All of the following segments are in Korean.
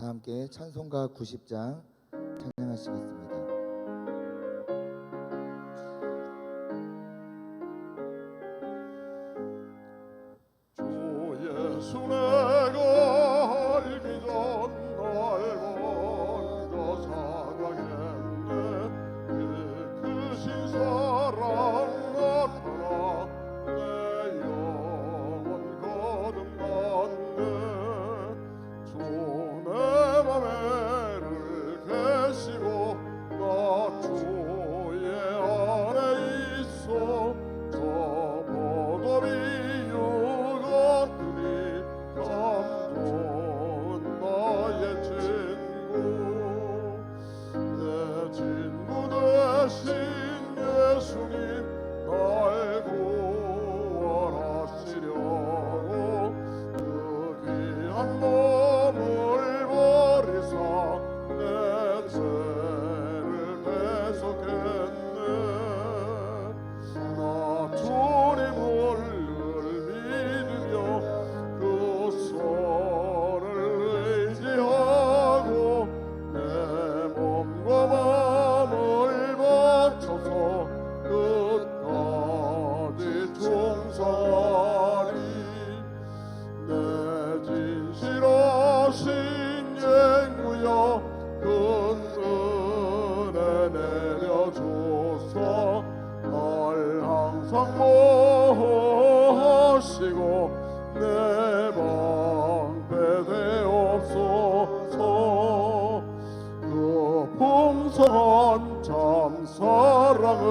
다 함께 찬송가 90장 찬양하시겠습니다. 주 예수 내가 알기 전 날 먼저 사랑했네. 그 크신 사랑 나타나 내 영혼 거듭났네. 주 내 맘에를 계시고 나 주의 안에 있어. 저 포도비 유같으니 참 좋은 나의 친구. 내 친구 되신 예수님 날 구원하시려고 그 귀한 몸을 버리사 내 죄를 대속했네. 나 주님을 믿으며 그 손을 의지하고 내 몸과 마음을 바쳐서 끝까지 충성하리. 내 진실하신 예수여 큰 은혜 내려주사 날 항상 보호하시고 내 방패 되옵소서. 그 풍성한 참 사랑을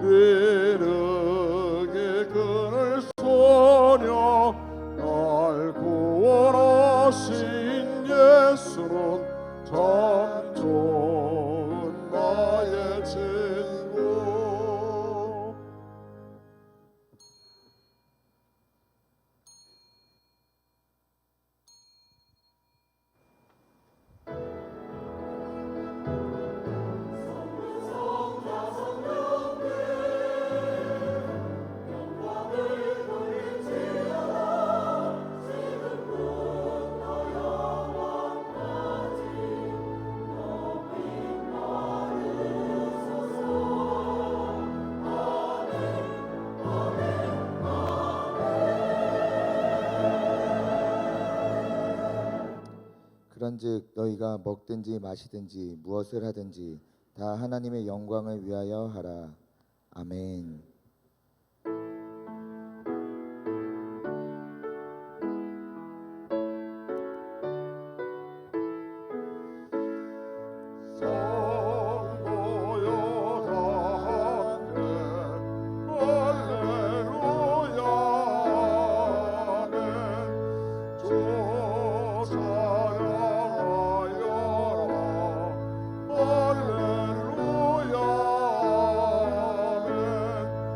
이르기 그늘 소녀 날 구원하신 예수는 참 좋은 나의 친구. 그런즉 너희가 먹든지 마시든지 무엇을 하든지 다 하나님의 영광을 위하여 하라. 아멘. 성도여 다 함께 할렐루야 아멘. 주 찬양하여라 할렐루야 아멘.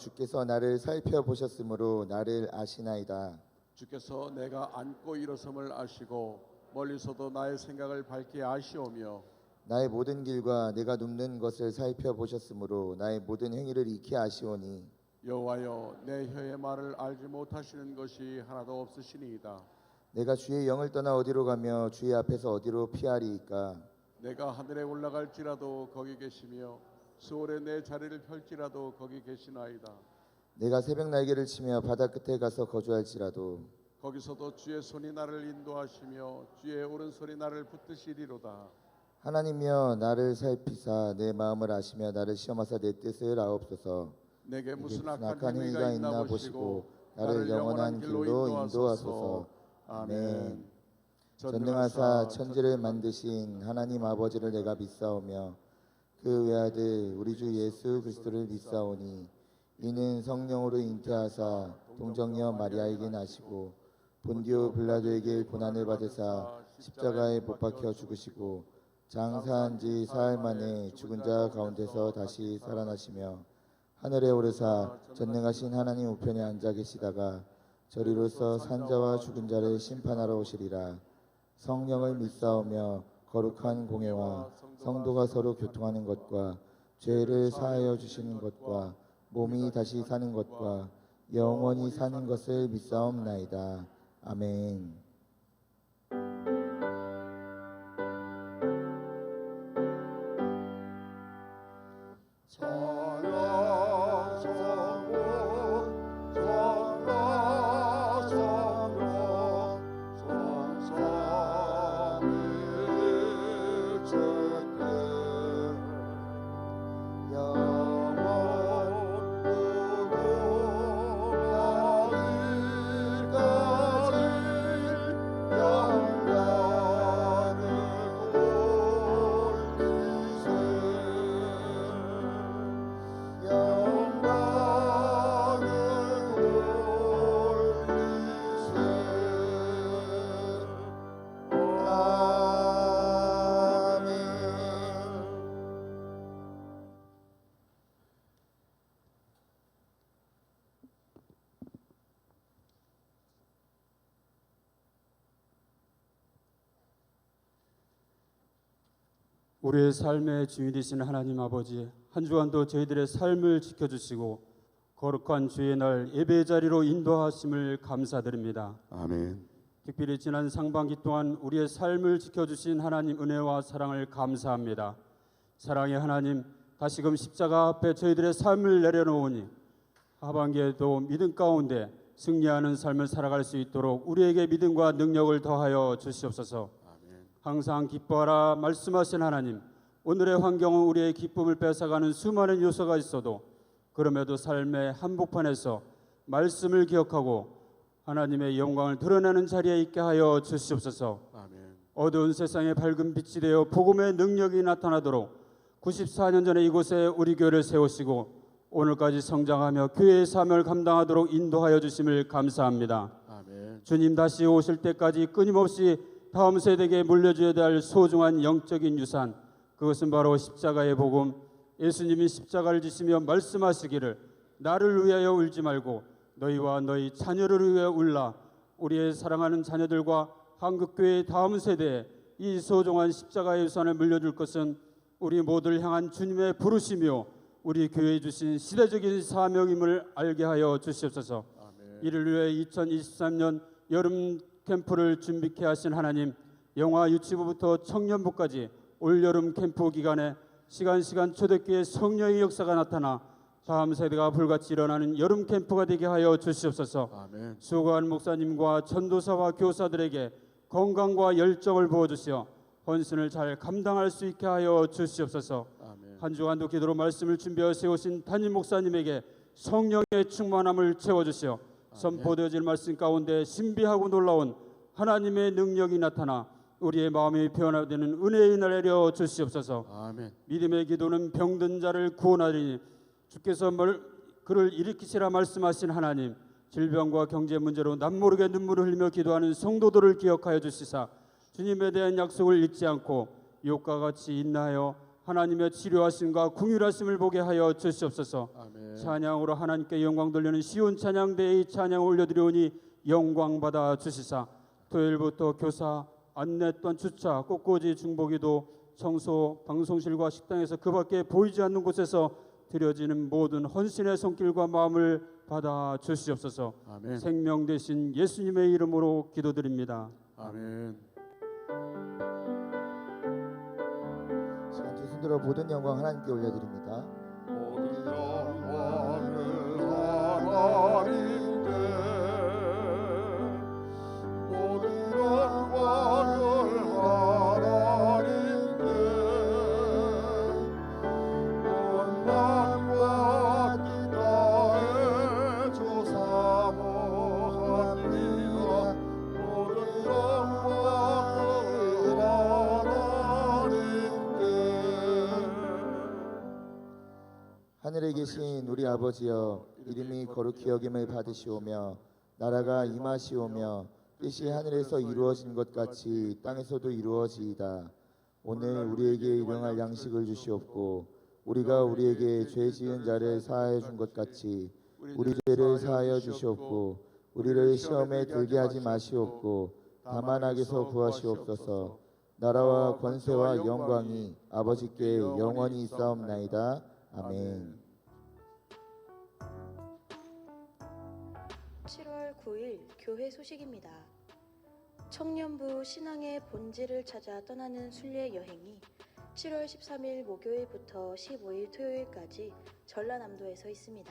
주께서 나를 살펴보셨으므로 나를 아시나이다. 주께서 내가 앉고 일어섬을 아시고 멀리서도 나의 생각을 밝게 아시오며 나의 모든 길과 내가 눕는 것을 살펴보셨으므로 나의 모든 행위를 익히 아시오니 여호와여 내 혀의 말을 알지 못하시는 것이 하나도 없으시니이다. 내가 주의 영을 떠나 어디로 가며 주의 앞에서 어디로 피하리이까. 내가 하늘에 올라갈지라도 거기 계시며 수월에 내 자리를 펼지라도 거기 계시나이다. 내가 새벽 날개를 치며 바다 끝에 가서 거주할지라도 거기서도 주의 손이 나를 인도하시며 주의 오른손이 나를 붙드시리로다. 하나님이여 나를 살피사 내 마음을 아시며 나를 시험하사 내 뜻을 아옵소서. 내게 무슨 무슨 악한 행위가 있나 보시고 나를 영원한 길로 인도하소서. 아멘. 전능하사 천지를 만드신 하나님 아버지를 내가 믿사오며 그 외아들 우리 주 예수 그리스도를 믿사오니 이는 성령으로 잉태하사 동정녀 마리아에게 나시고 본디오 빌라도에게 고난을 받으사 십자가에 못 박혀 죽으시고 장사한 지 사흘 만에 죽은 자 가운데서 다시 살아나시며 하늘에 오르사 전능하신 하나님 우편에 앉아 계시다가 저리로서 산자와 죽은 자를 심판하러 오시리라. 성령을 믿사오며 거룩한 공예와 성도가 서로 교통하는 것과 죄를 사하여 주시는 것과 몸이 다시 사는 것과 영원히 사는 것을 믿사옵나이다. 아멘. 우리의 삶의 주인이신 하나님 아버지, 한 주간도 저희들의 삶을 지켜주시고 거룩한 주의 날 예배 자리로 인도하심을 감사드립니다. 아멘. 특별히 지난 상반기 동안 우리의 삶을 지켜주신 하나님 은혜와 사랑을 감사합니다. 사랑의 하나님, 다시금 십자가 앞에 저희들의 삶을 내려놓으니 하반기에도 믿음 가운데 승리하는 삶을 살아갈 수 있도록 우리에게 믿음과 능력을 더하여 주시옵소서. 항상 기뻐하라 말씀하신 하나님, 오늘의 환경은 우리의 기쁨을 뺏어가는 수많은 요소가 있어도 그럼에도 삶의 한복판에서 말씀을 기억하고 하나님의 영광을 드러내는 자리에 있게 하여 주시옵소서. 아멘. 어두운 세상에 밝은 빛이 되어 복음의 능력이 나타나도록 94년 전에 이곳에 우리 교회를 세우시고 오늘까지 성장하며 교회의 사명을 감당하도록 인도하여 주심을 감사합니다. 아멘. 주님 다시 오실 때까지 끊임없이 다음 세대에게 물려줘야 될 소중한 영적인 유산, 그것은 바로 십자가의 복음. 예수님이 십자가를 지시며 말씀하시기를 나를 위하여 울지 말고 너희와 너희 자녀를 위하여 울라. 우리의 사랑하는 자녀들과 한국교회의 다음 세대에 이 소중한 십자가의 유산을 물려줄 것은 우리 모두를 향한 주님의 부르심이요 우리 교회에 주신 시대적인 사명임을 알게 하여 주시옵소서. 아멘. 이를 위해 2023년 여름 캠프를 준비케 하신 하나님, 영아 유치부부터 청년부까지 올여름 캠프 기간에 시간 초대교회 성령의 역사가 나타나 다음 세대가 불같이 일어나는 여름 캠프가 되게 하여 주시옵소서. 아멘. 수고한 목사님과 전도사와 교사들에게 건강과 열정을 부어주시어 헌신을 잘 감당할 수 있게 하여 주시옵소서. 아멘. 한 주간도 기도로 말씀을 준비하여 세우신 담임 목사님에게 성령의 충만함을 채워주시어 선포되어질 말씀 가운데 신비하고 놀라운 하나님의 능력이 나타나 우리의 마음이 변화되는 은혜의 날 내려 주시옵소서. 아멘. 믿음의 기도는 병든 자를 구원하리니 주께서 그를 일으키시라 말씀하신 하나님, 질병과 경제 문제로 남모르게 눈물을 흘리며 기도하는 성도들을 기억하여 주시사 주님에 대한 약속을 잊지 않고 욕과 같이 인하여 하나님의 치료하심과 궁휼하심을 보게 하여 주시옵소서. 아멘. 찬양으로 하나님께 영광 돌리는 시온 찬양대의 찬양 올려드리오니 영광 받아 주시사. 토요일부터 교사, 안내 또한 주차, 꽃꽂이, 중보기도, 청소, 방송실과 식당에서 그 밖에 보이지 않는 곳에서 드려지는 모든 헌신의 손길과 마음을 받아 주시옵소서. 아멘. 생명 되신 예수님의 이름으로 기도드립니다. 아멘. 시간 두 손 들어 모든 영광 하나님께 올려드립니다. 모든 영광을 하나님께, 모든 영광을 하나님께, 온 만과 기다에 조사모합니다. 모든 영광을 하나님께. 하늘에 계신 우리 아버지여, 이름이 거룩히 여김을 받으시오며 나라가 임하시오며 뜻이 하늘에서 이루어진 것 같이 땅에서도 이루어지이다. 오늘 우리에게 일용할 양식을 주시옵고 우리가 우리에게 죄 지은 자를 사하여 준 것 같이 우리 죄를 사하여 주시옵고 우리를 시험에 들게 하지 마시옵고 다만 악에서 구하시옵소서. 나라와 권세와 영광이 아버지께 영원히 있사옵나이다. 아멘. 7월 9일 교회 소식입니다. 청년부 신앙의 본질을 찾아 떠나는 순례 여행이 7월 13일 목요일부터 15일 토요일까지 전라남도에서 있습니다.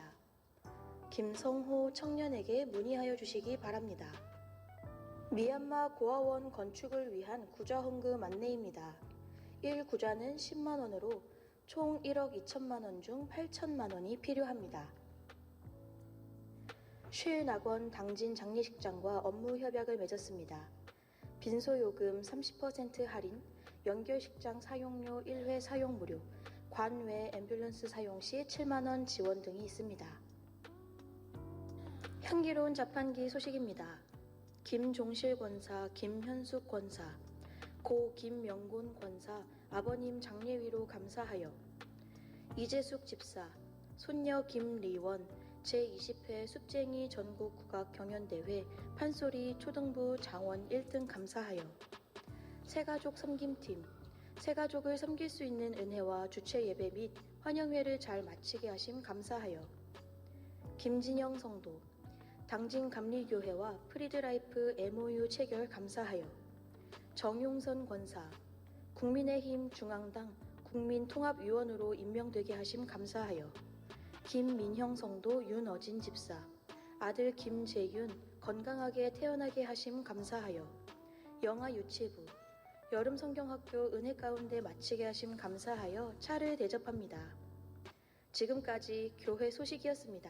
김성호 청년에게 문의하여 주시기 바랍니다. 미얀마 고아원 건축을 위한 구좌 헌금 안내입니다. 1구좌는 10만 원으로 총 1억 2천만 원 중 8천만 원이 필요합니다. 쉴낙원 당진 장례식장과 업무 협약을 맺었습니다. 빈소요금 30% 할인, 연결식장 사용료 1회 사용 무료, 관외 앰뷸런스 사용 시 7만 원 지원 등이 있습니다. 향기로운 자판기 소식입니다. 김종실 권사, 김현숙 권사, 고 김명곤 권사 아버님 장례위로 감사하여 이재숙 집사, 손녀 김리원 제20회 숲쟁이 전국 국악 경연대회 판소리 초등부 장원 1등 감사하여 새가족 섬김팀, 새가족을 섬길 수 있는 은혜와 주최 예배 및 환영회를 잘 마치게 하심 감사하여 김진영 성도, 당진 감리교회와 프리드라이프 MOU 체결 감사하여 정용선 권사, 국민의힘 중앙당 국민통합위원으로 임명되게 하심 감사하여 김민형 성도 윤어진 집사, 아들 김재윤 건강하게 태어나게 하심 감사하여 영아 유치부, 여름 성경학교 은혜 가운데 마치게 하심 감사하여 차를 대접합니다. 지금까지 교회 소식이었습니다.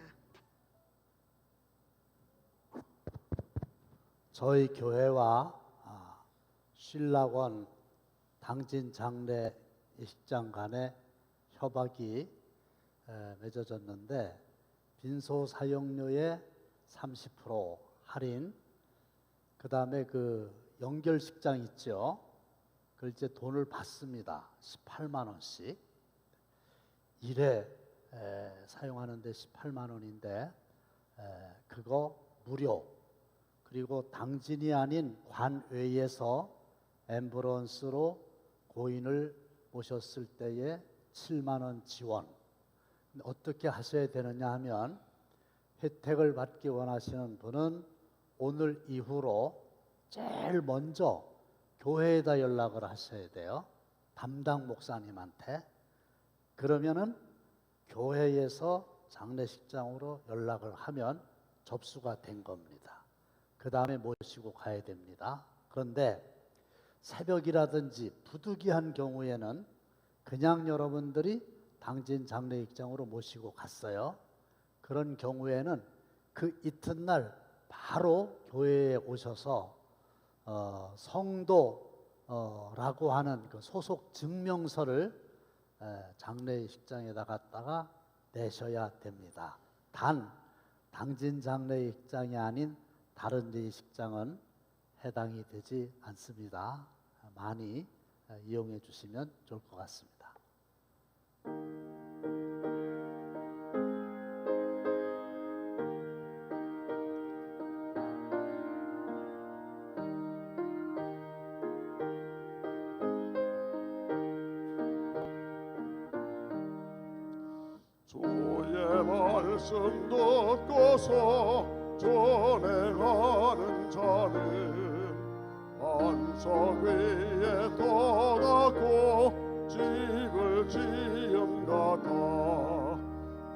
저희 교회와 쉴낙원 당진 장례 예식장 간의 협약이 맺어졌는데 빈소 사용료의 30% 할인, 그 다음에 그 연결식장 있죠. 그걸 이제 돈을 받습니다. 18만 원씩. 1회 사용하는데 18만 원인데 그거 무료. 그리고 당진이 아닌 관외에서 앰뷸런스로 고인을 모셨을 때에 7만 원 지원. 어떻게 하셔야 되느냐 하면 혜택을 받기 원하시는 분은 오늘 이후로 제일 먼저 교회에다 연락을 하셔야 돼요. 담당 목사님한테. 그러면은 교회에서 장례식장으로 연락을 하면 접수가 된 겁니다. 그 다음에 모시고 가야 됩니다. 그런데 새벽이라든지 부득이한 경우에는 그냥 여러분들이 당진 장례식장으로 모시고 갔어요. 그런 경우에는 그 이튿날 바로 교회에 오셔서 성도라고 하는 그 소속 증명서를 장례식장에다 갖다가 내셔야 됩니다. 단 당진 장례식장이 아닌 다른 예식장은 해당이 되지 않습니다. 많이 이용해 주시면 좋을 것 같습니다. 주의 말씀 듣고서 전해가는 자는 반석 위에 떠나고 집을 지은 같아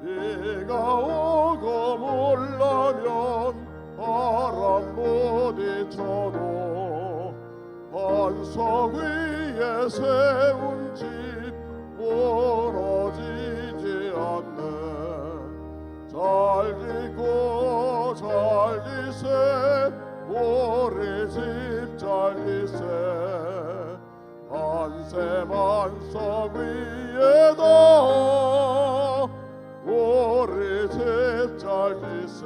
비가 오고 몰라면 바람 부딪혀도 반석 위에 세운 집 무너지지 않네. 잘 짓고 잘 지세 우리 집 잘 지세 한세 반석 위에다 우리 집 잘 지세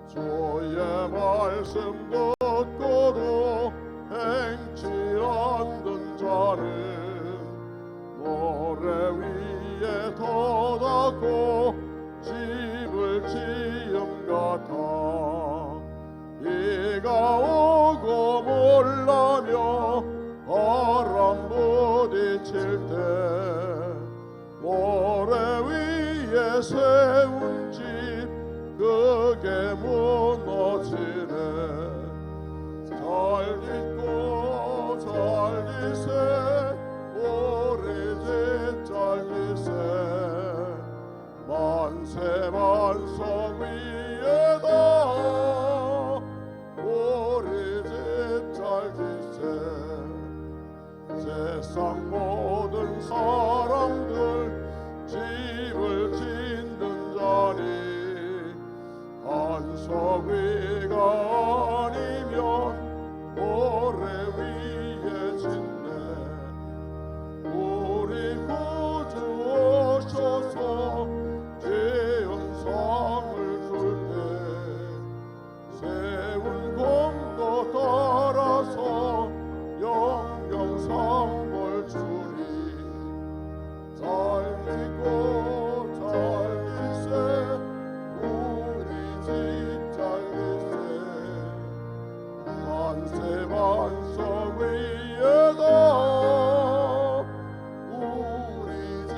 주의 말씀 듣고도 행치 않는 자는 모래 위에 덧닫고 집을 지음 같아 비가 오고 몰라며 바람 부딪힐 때 모래 위에 세운 집 그게 무너지네. 잘 짓고 잘 지세 우리 집 잘 지세 만세 반석 위에다 우리 집 잘 지세 세상 모든 사람들 집을 짓는 자리 반석 위가 아니면 모래 위에 짓네. 우리 구주 오셔서 지은 상을 줄 때 세운 공도 따라서 영영상을 주리. 잘 짓고 잘 지세 우리 집 잘 지세 만세 반석 위에다 우리 집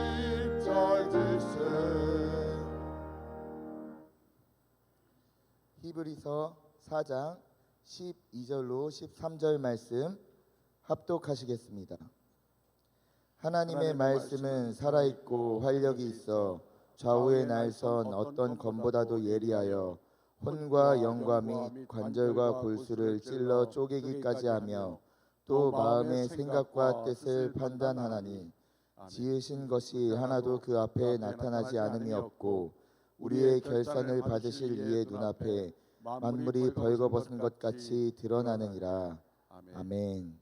잘 지세. 히브리서 4장 12절로 13절 말씀 합독하시겠습니다. 하나님의 말씀은 살아있고 활력이 있어 좌우의 날선 어떤 검보다도 예리하여 혼과 영과 및 관절과 골수를 찔러 쪼개기까지 하며 또 마음의 생각과 뜻을 판단하나니 지으신 것이 하나도 그 앞에 나타나지 않음이 없고 우리의 결산을 받으실 이의 눈앞에 만물이 벌거벗은 것 같이 드러나느니라. 아멘.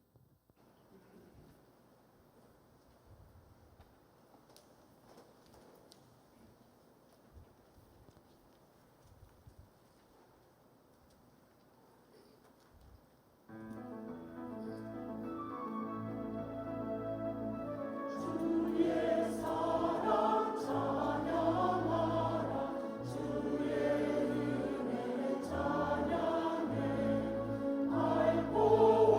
알고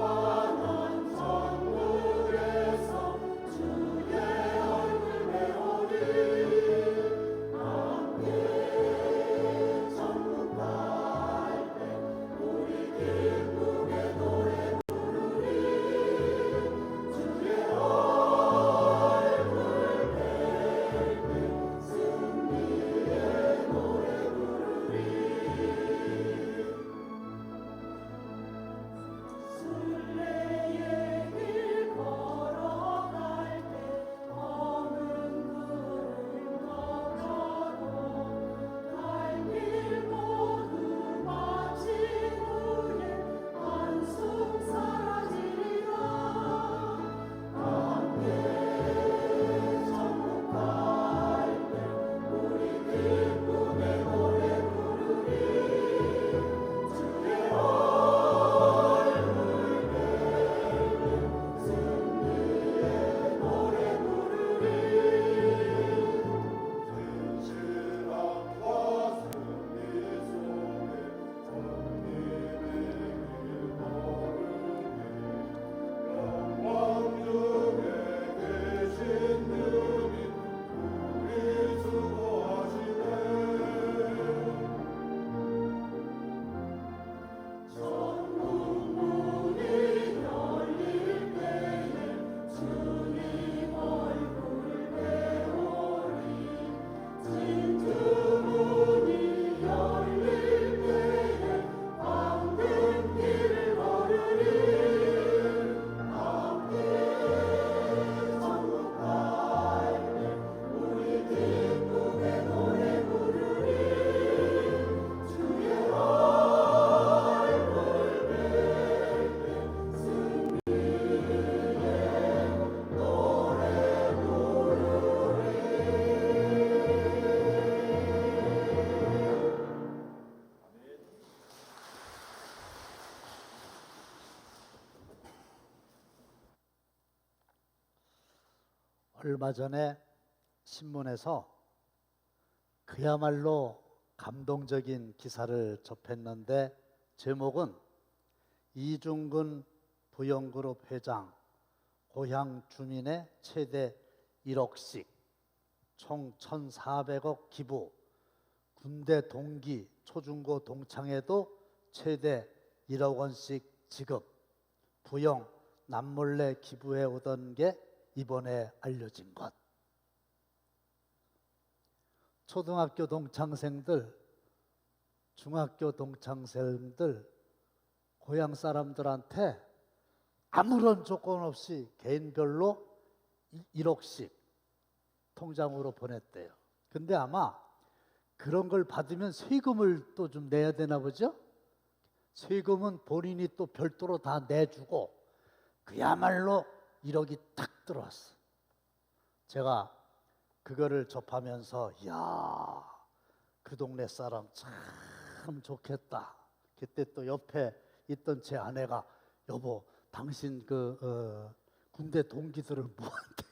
얼마 전에 신문에서 그야말로 감동적인 기사를 접했는데 제목은 이중근 부영그룹 회장 고향 주민의 최대 1억씩 총 1,400억 기부, 군대 동기 초중고 동창회도 최대 1억 원씩 지급, 부영 남몰래 기부해 오던 게 이번에 알려진 것. 초등학교 동창생들, 중학교 동창생들, 고향 사람들한테 아무런 조건 없이 개인별로 1억씩 통장으로 보냈대요. 근데 아마 그런 걸 받으면 세금을 또 좀 내야 되나 보죠? 세금은 본인이 또 별도로 다 내주고 그야말로 1억이 탁 들어왔어. 제가 그거를 접하면서 이야, 그 동네 사람 참 좋겠다. 그때 또 옆에 있던 제 아내가 여보, 당신 군대 동기들을 뭐한대?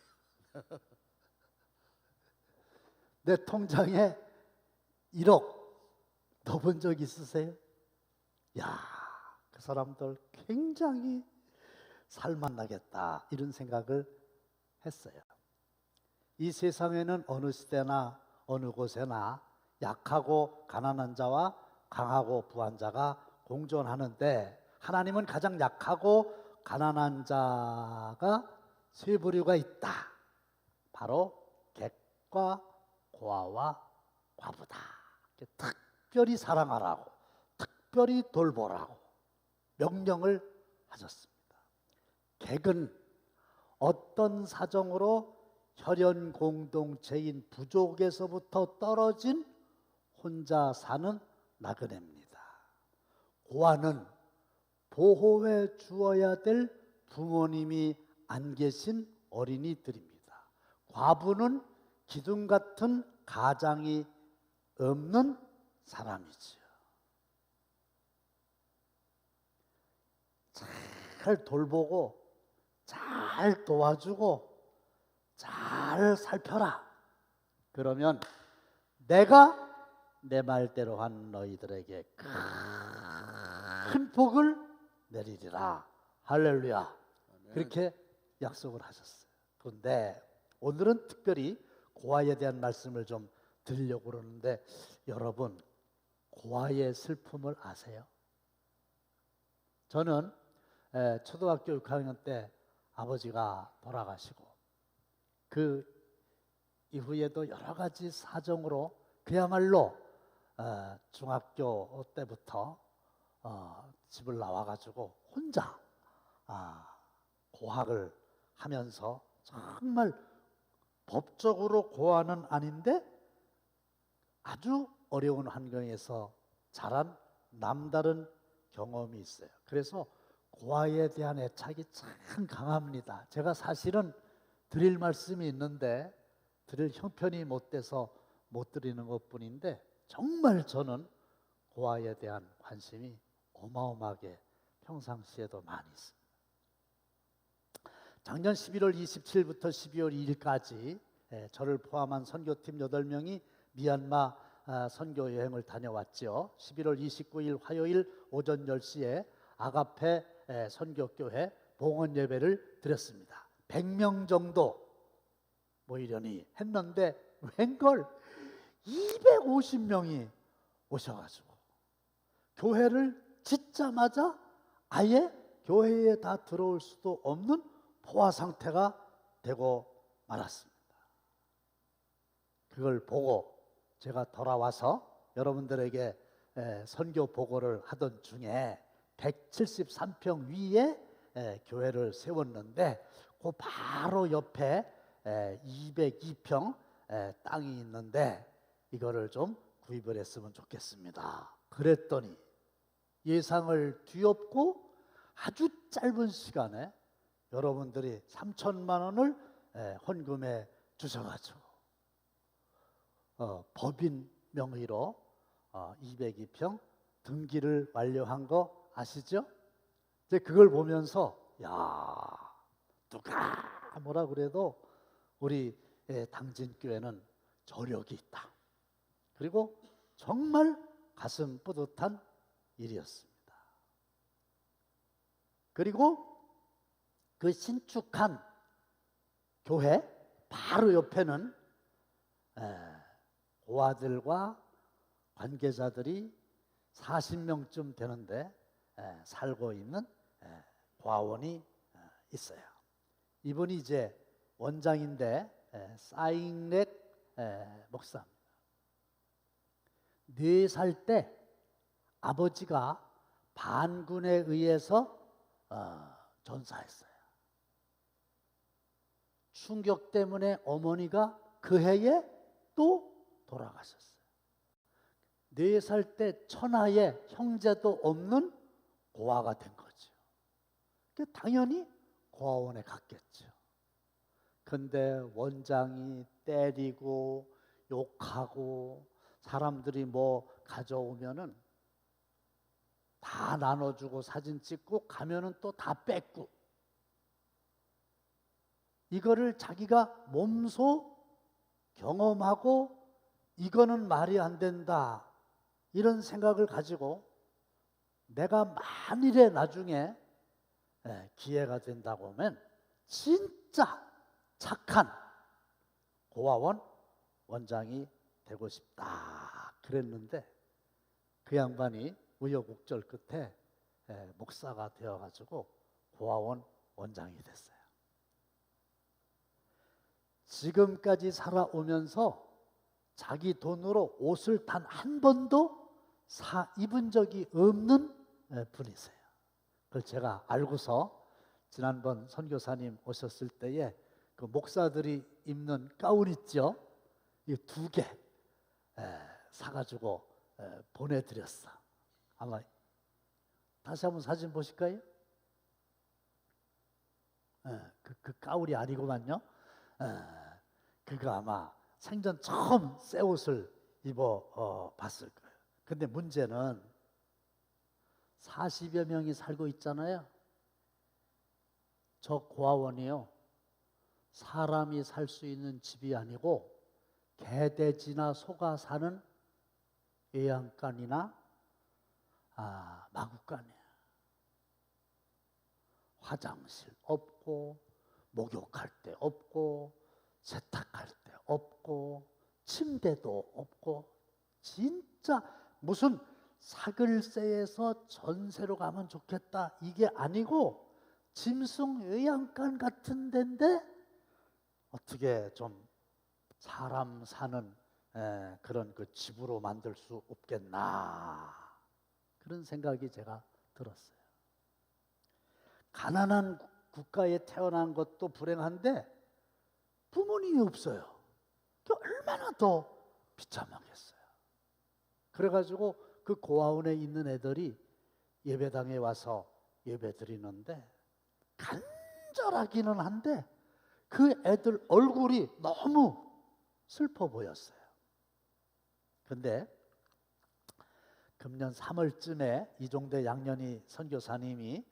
내 통장에 1억 넣어본 적 있으세요? 야, 그 사람들 굉장히 살맛나겠다 이런 생각을 했어요. 이 세상에는 어느 시대나 어느 곳에나 약하고 가난한 자와 강하고 부한 자가 공존하는데 하나님은 가장 약하고 가난한 자가 세 부류가 있다. 바로 객과 고아와 과부다. 특별히 사랑하라고, 특별히 돌보라고 명령을 하셨습니다. 객은 어떤 사정으로 혈연 공동체인 부족에서부터 떨어진 혼자 사는 나그네입니다. 고아는 보호해 주어야 될 부모님이 안 계신 어린이들입니다. 과부는 기둥 같은 가장이 없는 사람이지요. 잘 돌보고 잘 도와주고 잘 살펴라. 그러면 내가 내 말대로 한 너희들에게 큰 복을 내리리라. 할렐루야. 그렇게 약속을 하셨어요. 그런데 오늘은 특별히 고아에 대한 말씀을 좀 드리려고 그러는데 여러분, 고아의 슬픔을 아세요? 저는 초등학교 6학년 때 아버지가 돌아가시고 그 이후에도 여러 가지 사정으로 그야말로 중학교 때부터 집을 나와가지고 혼자 고학을 하면서 정말 법적으로 고아는 아닌데 아주 어려운 환경에서 자란 남다른 경험이 있어요. 그래서 고아에 대한 애착이 참 강합니다. 제가 사실은 드릴 말씀이 있는데 드릴 형편이 못 돼서 못 드리는 것뿐인데 정말 저는 고아에 대한 관심이 어마어마하게 평상시에도 많이 있습니다. 작년 11월 27일부터 12월 2일까지 저를 포함한 선교팀 8명이 미얀마 선교 여행을 다녀왔죠. 11월 29일 화요일 오전 10시에 아가페 선교교회 봉헌 예배를 드렸습니다. 100명 정도 모이려니 했는데 웬걸 250명이 오셔가지고 교회를 짓자마자 아예 교회에 다 들어올 수도 없는 포화 상태가 되고 말았습니다. 그걸 보고 제가 돌아와서 여러분들에게 선교 보고를 하던 중에 173평 위에 교회를 세웠는데 그 바로 옆에 202평 땅이 있는데 이거를 좀 구입을 했으면 좋겠습니다. 그랬더니 예상을 뒤엎고 아주 짧은 시간에 여러분들이 3천만 원을 헌금해 주셔가지고 법인 명의로 202평 등기를 완료한 거 아시죠? 이제 그걸 보면서 야, 누가 뭐라 그래도 우리 당진교회는 저력이 있다. 그리고 정말 가슴 뿌듯한 일이었습니다. 그리고 그 신축한 교회 바로 옆에는 고아들과 관계자들이 40명쯤 되는데 살고 있는 고아원이 있어요. 이분이 이제 원장인데 사잉렉 목사입니다. 4살 때 아버지가 반군에 의해서 전사했어요. 충격 때문에 어머니가 그 해에 또 돌아가셨어요. 4살 때 천하에 형제도 없는 고아가 된 거죠. 당연히 고아원에 갔겠죠. 근데 원장이 때리고 욕하고 사람들이 뭐 가져오면은 다 나눠주고 사진 찍고 가면은 또 다 뺏고, 이거를 자기가 몸소 경험하고 이거는 말이 안 된다 이런 생각을 가지고 내가 만일에 나중에 기회가 된다고 하면 진짜 착한 고아원 원장이 되고 싶다 그랬는데, 그 양반이 우여곡절 끝에 목사가 되어가지고 고아원 원장이 됐어요. 지금까지 살아오면서 자기 돈으로 옷을 단 한 번도 입은 적이 없는 분이세요. 그걸 제가 알고서 지난번 선교사님 오셨을 때에 그 목사들이 입는 가운 있죠? 이 2개 사가지고 보내드렸어. 아마 다시 한번 사진 보실까요? 그 가울이 아니고만요. 그거 아마 생전 처음 새 옷을 입어 봤을 거예요. 근데 문제는 40여 명이 살고 있잖아요. 저 고아원이요, 사람이 살 수 있는 집이 아니고 개돼지나 소가 사는 외양간이나 마구간이에요. 화장실 없고, 목욕할 때 없고, 세탁할 때 없고, 침대도 없고, 진짜 무슨 사글세에서 전세로 가면 좋겠다 이게 아니고 짐승 외양간 같은 데인데 어떻게 좀 사람 사는 그런 그 집으로 만들 수 없겠나, 그런 생각이 제가 들었어요. 가난한 국가에 태어난 것도 불행한데 부모님이 없어요. 얼마나 더 비참하겠어요. 그래가지고 그 고아원에 있는 애들이 예배당에 와서 예배 드리는데 간절하기는 한데 그 애들 얼굴이 너무 슬퍼 보였어요. 근데 금년 3월쯤에 이종대 양년희 선교사님이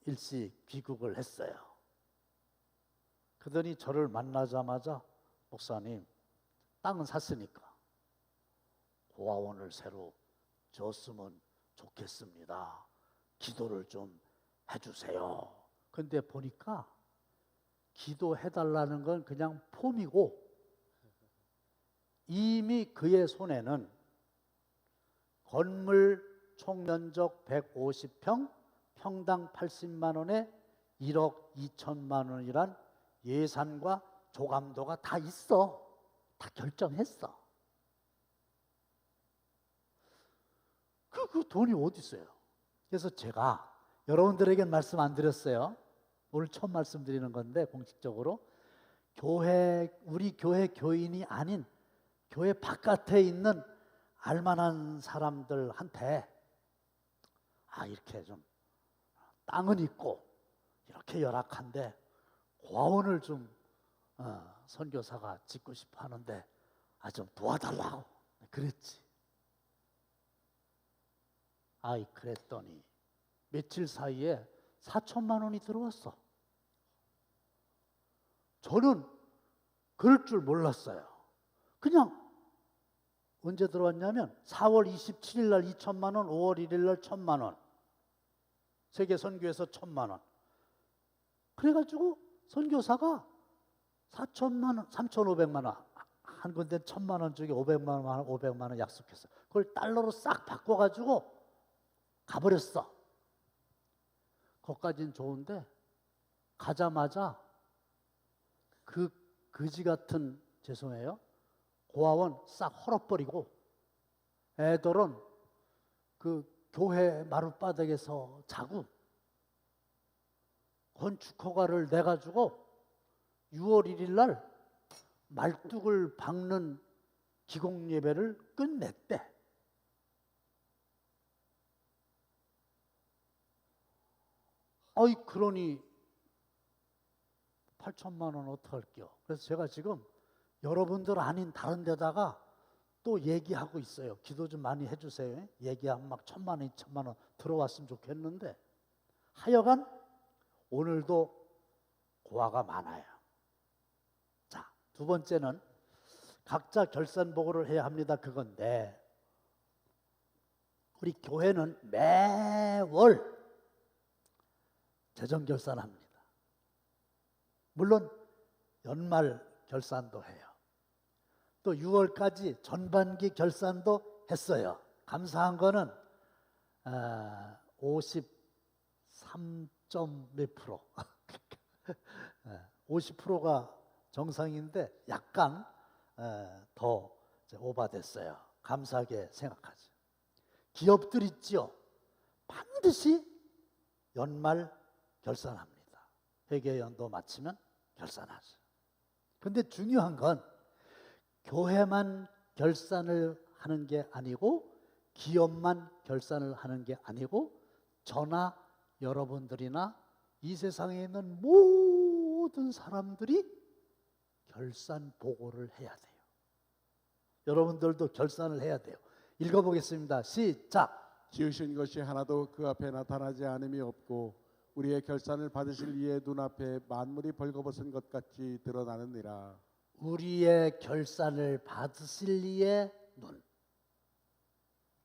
일시 귀국을 했어요. 그러더니 저를 만나자마자, 목사님, 땅은 샀으니까 고아원을 새로 줬으면 좋겠습니다. 기도를 좀 해주세요. 근데 보니까 기도해달라는 건 그냥 폼이고 이미 그의 손에는 건물 총면적 150평, 평당 80만 원에 1억 2천만 원이란 예산과 조감도가 다 있어. 다 결정했어. 그 돈이 어디 있어요? 그래서 제가 여러분들에게 말씀 안 드렸어요. 오늘 처음 말씀드리는 건데 공식적으로 우리 교회 교인이 아닌 교회 바깥에 있는 알만한 사람들한테 이렇게 좀 땅은 있고 이렇게 열악한데 고아원을 좀 선교사가 짓고 싶어 하는데 좀 도와달라고 그랬지. 그랬더니 며칠 사이에 4천만 원이 들어왔어. 저는 그럴 줄 몰랐어요. 그냥 언제 들어왔냐면 4월 27일 날 2천만 원, 5월 1일 날 1천만 원. 세계 선교에서 1천만 원. 그래가지고 선교사가 4천만 원, 3,500만 원 한 건데 1천만 원 쪽에 500만 원, 500만 원 약속했어. 그걸 달러로 싹 바꿔가지고 가버렸어. 거기까지는 좋은데 가자마자 그 거지 같은, 죄송해요, 고아원 싹 헐어버리고 애들은 그 교회 마룻바닥에서 자고 건축허가를 내가지고 6월 1일 날 말뚝을 박는 기공예배를 끝냈대. 그러니 8천만 원 어떡할게요. 그래서 제가 지금 여러분들 아닌 다른 데다가 또 얘기하고 있어요. 기도 좀 많이 해주세요. 얘기하면 막 1,000만 원, 2천만 원 들어왔으면 좋겠는데, 하여간 오늘도 고아가 많아요. 자, 두 번째는 각자 결산보고를 해야 합니다. 그건데 우리 교회는 매월 재정결산합니다. 물론 연말 결산도 해요. 또 6월까지 전반기 결산도 했어요. 감사한 거는 53점 몇 프로 50%가 정상인데 약간 더 오바됐어요. 감사하게 생각하죠. 기업들 있죠. 반드시 연말 결산합니다. 회계연도 마치면 결산하죠. 근데 중요한 건 교회만 결산을 하는 게 아니고 기업만 결산을 하는 게 아니고 저나 여러분들이나 이 세상에 있는 모든 사람들이 결산 보고를 해야 돼요. 여러분들도 결산을 해야 돼요. 읽어보겠습니다. 시작. 지으신 것이 하나도 그 앞에 나타나지 않음이 없고 우리의 결산을 받으실 이의 눈앞에 만물이 벌거벗은 것 같이 드러나느니라. 우리의 결산을 받으실 이의 눈.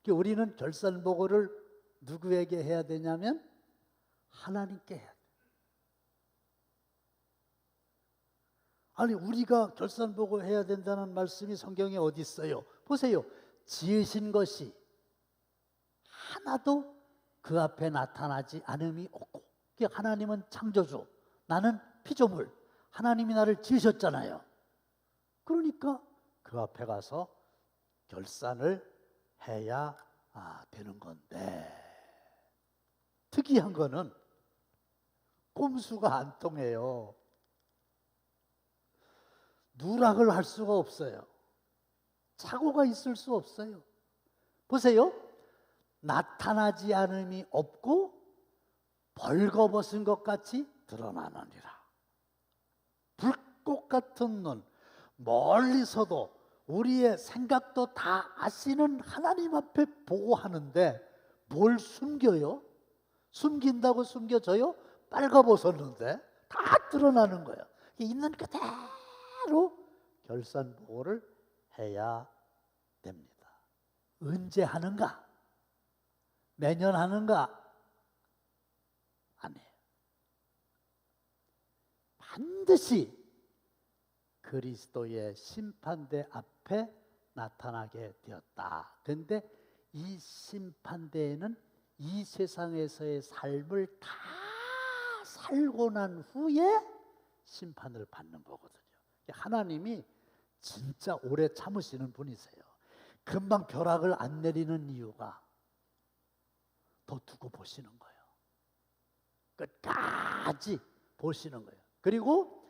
우리는 결산 보고를 누구에게 해야 되냐면 하나님께 해야 돼요. 아니, 우리가 결산 보고 해야 된다는 말씀이 성경에 어디 있어요? 보세요. 지으신 것이 하나도 그 앞에 나타나지 않음이 없고, 하나님은 창조주, 나는 피조물, 하나님이 나를 지으셨잖아요. 그러니까 그 앞에 가서 결산을 해야 되는 건데, 특이한 거는 꼼수가 안 통해요. 누락을 할 수가 없어요. 착오가 있을 수 없어요. 보세요. 나타나지 않음이 없고 벌거벗은 것 같이 드러나느니라. 불꽃 같은 눈, 멀리서도 우리의 생각도 다 아시는 하나님 앞에 보고하는데 뭘 숨겨요? 숨긴다고 숨겨져요? 빨가벗었는데 다 드러나는 거예요. 있는 그대로 결산 보고를 해야 됩니다. 언제 하는가? 매년 하는가? 아니에요. 반드시 그리스도의 심판대 앞에 나타나게 되었다. 그런데 이 심판대에는 이 세상에서의 삶을 다 살고 난 후에 심판을 받는 거거든요. 하나님이 진짜 오래 참으시는 분이세요. 금방 벼락을 안 내리는 이유가 더 두고 보시는 거예요. 끝까지 보시는 거예요. 그리고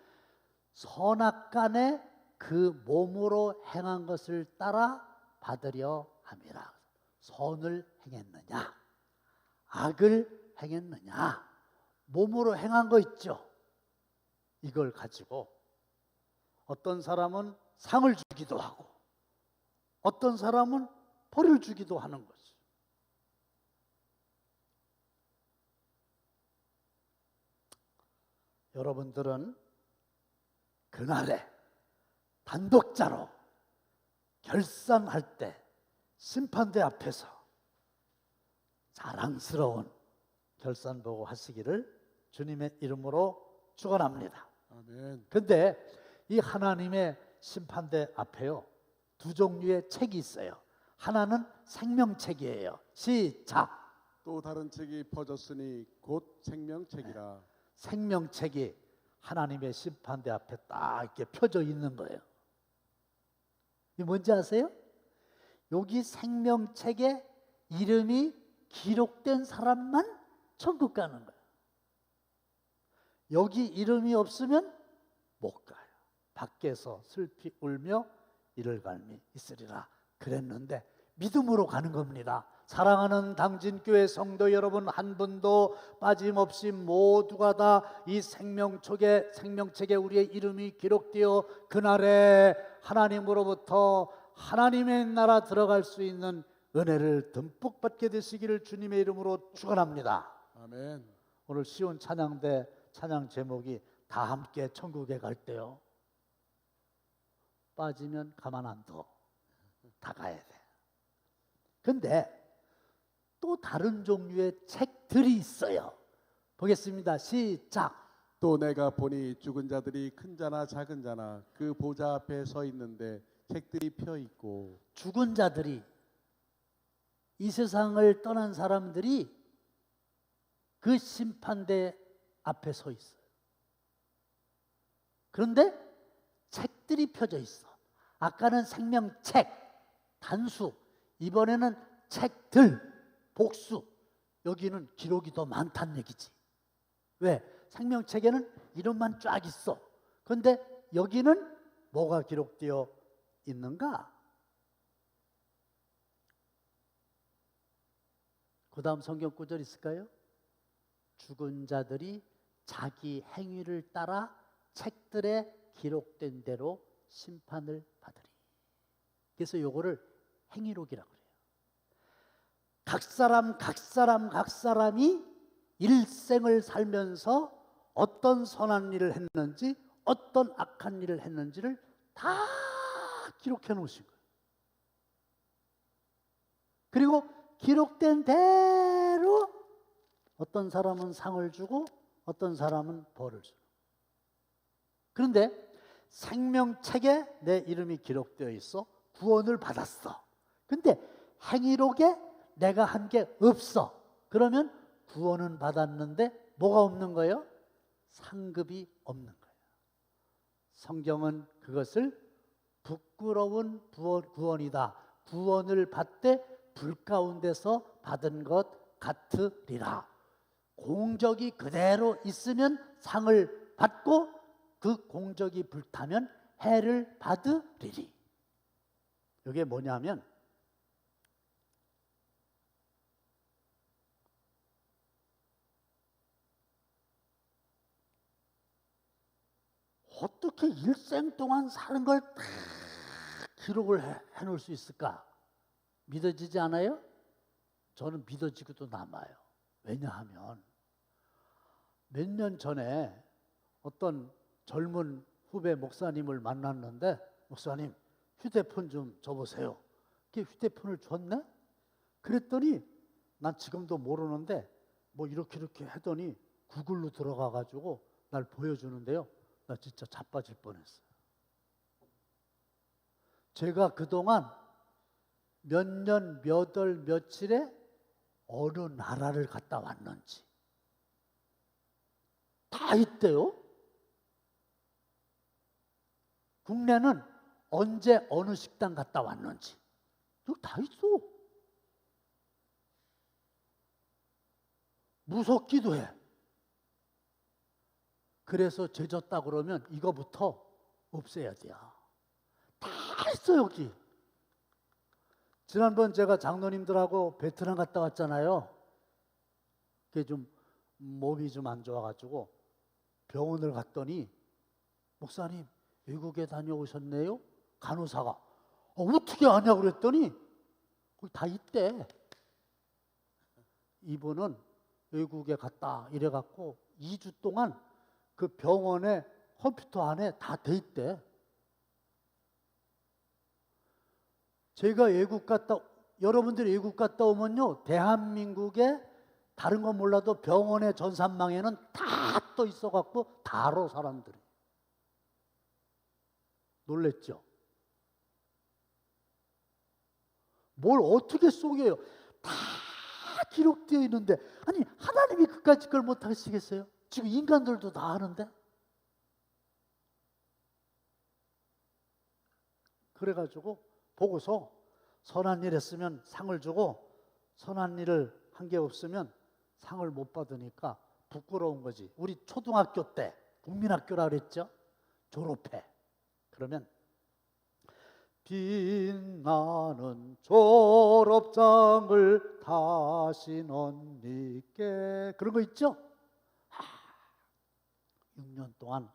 선악간에 그 몸으로 행한 것을 따라 받으려 함이라. 선을 행했느냐, 악을 행했느냐, 몸으로 행한 거 있죠. 이걸 가지고 어떤 사람은 상을 주기도 하고 어떤 사람은 벌을 주기도 하는 거죠. 여러분들은 그날에 단독자로 결산할 때 심판대 앞에서 자랑스러운 결산보고 하시기를 주님의 이름으로 축원합니다. 아멘. 근데 이 하나님의 심판대 앞에요, 두 종류의 책이 있어요. 하나는 생명책이에요. 시작. 또 다른 책이 퍼졌으니 곧 생명책이라. 생명책이 하나님의 심판대 앞에 딱 이렇게 펴져 있는 거예요. 이게 뭔지 아세요? 여기 생명책에 이름이 기록된 사람만 천국 가는 거예요. 여기 이름이 없으면 못 가요. 밖에서 슬피 울며 이를 갈미 있으리라 그랬는데 믿음으로 가는 겁니다. 사랑하는 당진교회 성도 여러분, 한 분도 빠짐없이 모두가 다 이 생명책에 우리의 이름이 기록되어 그날에 하나님으로부터 하나님의 나라 들어갈 수 있는 은혜를 듬뿍 받게 되시기를 주님의 이름으로 축원합니다. 아멘. 오늘 시온 찬양대 찬양 제목이 다 함께 천국에 갈 때요, 빠지면 가만 안 둬. 다 가야 돼. 근데 또 다른 종류의 책들이 있어요. 보겠습니다. 시작. 또 내가 보니 죽은 자들이 큰 자나 작은 자나 그 보좌 앞에 서 있는데 책들이 펴 있고. 죽은 자들이, 이 세상을 떠난 사람들이 그 심판대 앞에 서 있어요. 그런데 책들이 펴져 있어. 아까는 생명책, 단수, 이번에는 책들, 복수. 여기는 기록이 더 많다는 얘기지. 왜? 생명책에는 이름만 쫙 있어. 그런데 여기는 뭐가 기록되어 있는가? 그 다음 성경 구절 있을까요? 죽은 자들이 자기 행위를 따라 책들에 기록된 대로 심판을 받으리. 그래서 요거를 행위록이라고 그래요. 각 사람이 일생을 살면서 어떤 선한 일을 했는지 어떤 악한 일을 했는지를 다 기록해 놓으신 거예요. 그리고 기록된 대로 어떤 사람은 상을 주고 어떤 사람은 벌을 주고. 그런데 생명책에 내 이름이 기록되어 있어. 구원을 받았어. 근데 행위록에 내가 한 게 없어. 그러면 구원은 받았는데 뭐가 없는 거예요? 상급이 없는 거예요. 성경은 그것을 부끄러운 구원이다. 구원을 받되 불 가운데서 받은 것 같으리라. 공적이 그대로 있으면 상을 받고 그 공적이 불타면 해를 받으리리. 이게 뭐냐면 어떻게 일생 동안 사는 걸 다 기록을 해놓을 수 있을까? 믿어지지 않아요? 저는 믿어지고도 남아요. 왜냐하면 몇 년 전에 어떤 젊은 후배 목사님을 만났는데, 목사님 휴대폰 좀 줘보세요. 그게 휴대폰을 줬네? 그랬더니 난 지금도 모르는데 뭐 이렇게 하더니 구글로 들어가가지고 날 보여주는데요. 나 진짜 자빠질 뻔했어요. 제가 그동안 몇 년, 몇 월, 며칠에 어느 나라를 갔다 왔는지 다 있대요. 국내는 언제 어느 식당 갔다 왔는지 여기 다 있어. 무섭기도 해. 그래서 죄졌다 그러면 이거부터 없애야 돼요. 다 있어 여기. 지난번 제가 장로님들하고 베트남 갔다 왔잖아요. 그게 좀 몸이 좀 안 좋아가지고 병원을 갔더니 목사님 외국에 다녀오셨네요? 간호사가 어떻게 아냐 그랬더니 거기 다 있대. 이분은 외국에 갔다 이래갖고 2주 동안 그 병원에 컴퓨터 안에 다 돼 있대. 제가 외국 갔다 여러분들이 외국 갔다 오면요, 대한민국에 다른 건 몰라도 병원의 전산망에는 다 떠 있어갖고 다 알아 사람들이. 놀랬죠? 뭘 어떻게 속여요? 다 기록되어 있는데, 아니 하나님이 그까짓 걸 못하시겠어요? 지금 인간들도 다 하는데. 그래가지고 보고서 선한 일 했으면 상을 주고 선한 일을 한 게 없으면 상을 못 받으니까 부끄러운 거지. 우리 초등학교 때 국민학교라 그랬죠? 졸업해. 그러면 빛나는 졸업장을 다시 넌니께, 그런 거 있죠? 6년 동안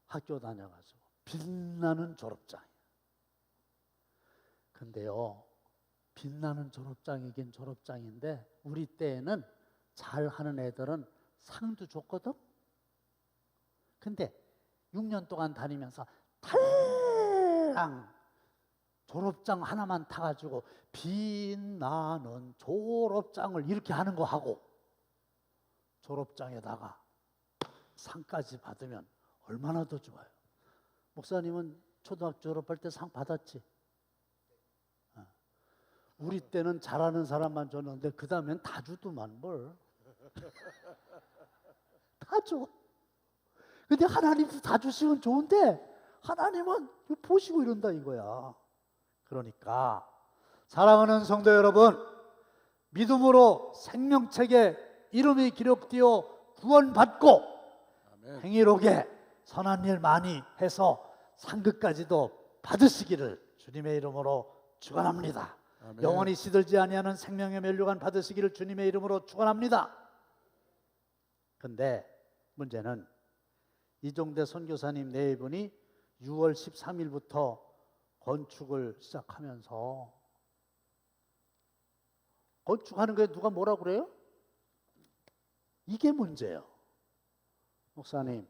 학교 다녀가지고 빛나는 졸업장이에요. 근데요, 빛나는 졸업장이긴 졸업장인데 우리 때에는 잘하는 애들은 상도 줬거든. 근데 6년 동안 다니면서 달랑 졸업장 하나만 타가지고 빛나는 졸업장을 이렇게 하는 거 하고 졸업장에다가 상까지 받으면 얼마나 더 좋아요. 목사님은 초등학교 졸업할 때 상 받았지? 우리 때는 잘하는 사람만 줬는데 그 다음엔 다 주더만 뭘. 다 줘. 근데 하나님도 다 주시면 좋은데 하나님은 보시고 이런다 이거야. 그러니까 사랑하는 성도 여러분, 믿음으로 생명책에 이름이 기록되어 구원받고 아멘. 행위롭게 선한 일 많이 해서 상급까지도 받으시기를 주님의 이름으로 축원합니다. 아멘. 영원히 시들지 아니하는 생명의 면류관 받으시기를 주님의 이름으로 축원합니다. 근데 문제는 이종대 선교사님 네 분이 6월 13일부터 건축을 시작하면서, 건축하는 거에 누가 뭐라 그래요? 이게 문제예요. 목사님,